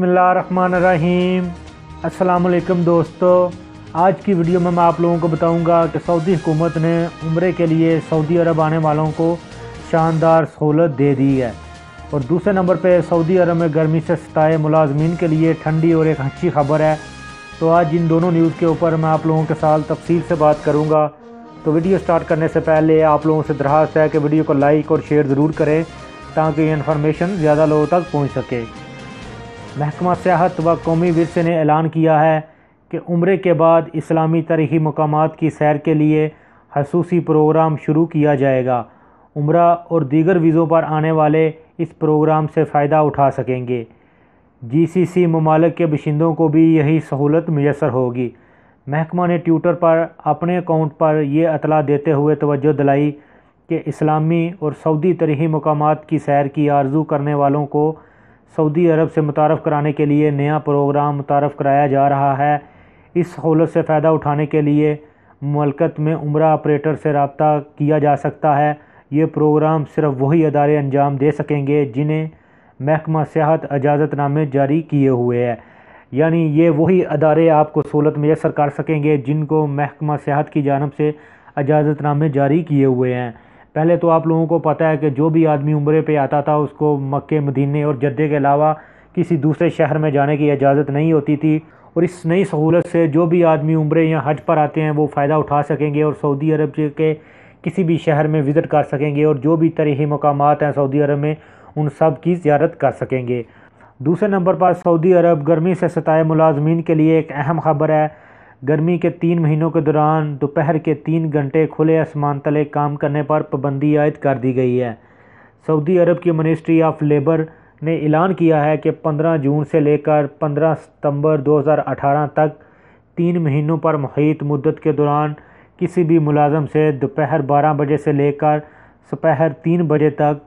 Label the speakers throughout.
Speaker 1: बिस्मिल्लाहिर्रहमानिर्रहीम। अस्सलाम वालेकुम दोस्तों, आज की वीडियो में मैं आप लोगों को बताऊंगा कि सऊदी हुकूमत ने उम्रे के लिए सऊदी अरब आने वालों को शानदार सहूलत दे दी है। और दूसरे नंबर पे सऊदी अरब में गर्मी से सताए मुलाजमीन के लिए ठंडी और एक अच्छी खबर है। तो आज इन दोनों न्यूज़ के ऊपर मैं आप लोगों के साथ तफसील से बात करूँगा। तो वीडियो स्टार्ट करने से पहले आप लोगों से दरख्वास्त है कि वीडियो को लाइक और शेयर ज़रूर करें ताकि ये इन्फॉर्मेशन ज़्यादा लोगों तक पहुँच सके। महकमा सियाहत व कौमी विरसे ने ऐलान किया है कि उम्रे के बाद इस्लामी तारीख़ी मकामात की सैर के लिए खसूसी प्रोग्राम शुरू किया जाएगा। उम्रा और दीगर वीज़ों पर आने वाले इस प्रोग्राम से फ़ायदा उठा सकेंगे। जीसीसी ममालिक के बशिंदों को भी यही सहूलत मैसर होगी। महकमा ने ट्विटर पर अपने अकाउंट पर यह इतला देते हुए तवज्जो दिलाई कि इस्लामी और सऊदी तारीख़ी मकामात की सैर की आरज़ू करने वालों को सऊदी अरब से मुतारफ़ कराने के लिए नया प्रोग्राम मुतारफ़ कराया जा रहा है। इस सहूलत से फ़ायदा उठाने के लिए मुमलकत में उम्रा ऑपरेटर से रब्ता किया जा सकता है। ये प्रोग्राम सिर्फ वही अदारे अंजाम दे सकेंगे जिन्हें महकमा सियाहत इजाज़तनामे जारी किए हुए हैं। यानी ये वही अदारे आपको सहूलत मैसर कर सकेंगे जिनको महकमा सियाहत की जानिब से इजाज़तनामे जारी किए हुए हैं। पहले तो आप लोगों को पता है कि जो भी आदमी उम्रे पे आता था उसको मक्के, मदीने और जद्दे के अलावा किसी दूसरे शहर में जाने की इजाज़त नहीं होती थी। और इस नई सहूलत से जो भी आदमी उम्रे या हज पर आते हैं वो फ़ायदा उठा सकेंगे और सऊदी अरब के किसी भी शहर में विज़िट कर सकेंगे और जो भी तारीख़ी मकामात हैं सऊदी अरब में उन सब की ज़ियारत कर सकेंगे। दूसरे नंबर पर सऊदी अरब गर्मी से सताए मुलाजमीन के लिए एक अहम खबर है। गर्मी के 3 महीनों के दौरान दोपहर के 3 घंटे खुले आसमान तले काम करने पर पाबंदी आयद कर दी गई है। सऊदी अरब की मिनिस्ट्री ऑफ लेबर ने ऐलान किया है कि 15 जून से लेकर 15 सितंबर 2018 तक 3 महीनों पर मुहित मुद्दत के दौरान किसी भी मुलाजम से दोपहर 12 बजे से लेकर दोपहर 3 बजे तक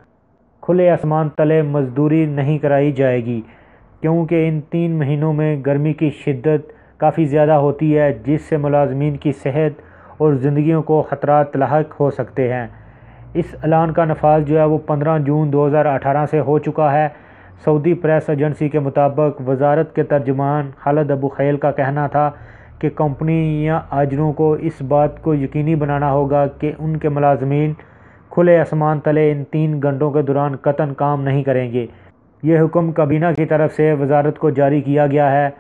Speaker 1: खुले आसमान तले मजदूरी नहीं कराई जाएगी, क्योंकि इन 3 महीनों में गर्मी की शिद्दत काफ़ी ज़्यादा होती है जिससे मुलाजमीन की सेहत और ज़िंदगियों को ख़तरात लाहक हो सकते हैं। इस ऐलान का नफाज जो है वो 15 जून 2018 से हो चुका है। सऊदी प्रेस एजेंसी के मुताबिक वजारत के तर्जुमान खालिद अबू खैल का कहना था कि कंपनी या आजरों को इस बात को यकीनी बनाना होगा कि उनके मुलाजमीन खुले आसमान तले इन 3 घंटों के दौरान कतन काम नहीं करेंगे। ये हुक्म काबीना की तरफ से वजारत को जारी किया गया है,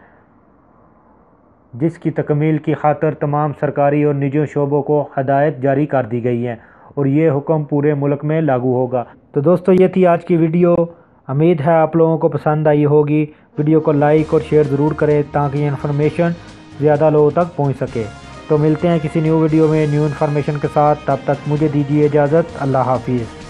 Speaker 1: जिसकी तकमील की खातर तमाम सरकारी और निजी शोबों को हदायत जारी कर दी गई है और ये हुक्म पूरे मुल्क में लागू होगा। तो दोस्तों, ये थी आज की वीडियो। उम्मीद है आप लोगों को पसंद आई होगी। वीडियो को लाइक और शेयर ज़रूर करें ताकि ये इन्फॉर्मेशन ज़्यादा लोगों तक पहुंच सके। तो मिलते हैं किसी न्यू वीडियो में न्यू इन्फॉर्मेशन के साथ। तब तक मुझे दीजिए इजाज़त। अल्लाह हाफिज़।